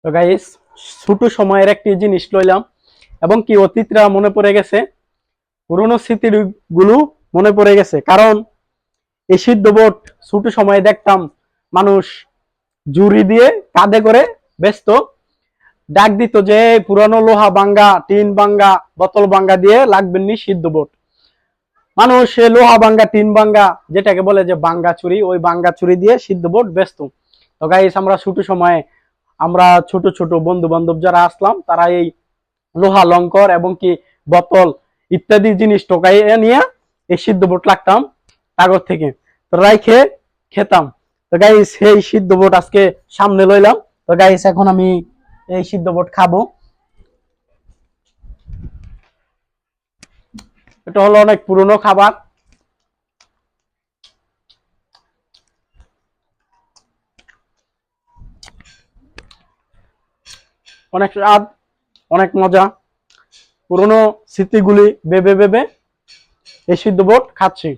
তো গাইস, ছোট সময়ের একটি জিনিস লইলাম এবং কি অতীতরা মনে পড়ে গেছে, পুরনো স্মৃতির গুলো মনে পড়ে গেছে। কারণ এই সিদ্ধ বোট ছোট সময়ে দেখতাম মানুষ জুড়ি দিয়ে কাঁধে করে ব্যস্ত ডাক দিত যে পুরানো লোহা ভাঙ্গা, টিন ভাঙ্গা, বোতল ভাঙ্গা দিয়ে লাগবেন নি সিদ্ধ বোট। মানুষ লোহা ভাঙ্গা, টিন ভাঙ্গা, যেটাকে বলে যে ভাঙ্গা চুরি, ওই ভাঙ্গা চুরি দিয়ে সিদ্ধ বোট ব্যস্ত। তো গাইস, আমরা ছোট সময়ে আমরা ছোট ছোট বন্ধু বান্ধব যারা আসলাম, তারা এই লোহা লঙ্কর এবং কি বোতল ইত্যাদি জিনিস টোকাই নিয়ে এই সিদ্ধ বোট লাগতাম কাগজ থেকে, তো রাইখে খেতাম। তো গাইস, এই সিদ্ধ বোট আজকে সামনে লইলাম। তো গাইস, এখন আমি এই সিদ্ধ বোট খাবো। এটা হলো অনেক পুরনো খাবার। অনেক স্বাদ, অনেক মজা। পুরনো স্মৃতিগুলি ভেবে ভেবে এই সিদ্ধ বোট খাচ্ছি।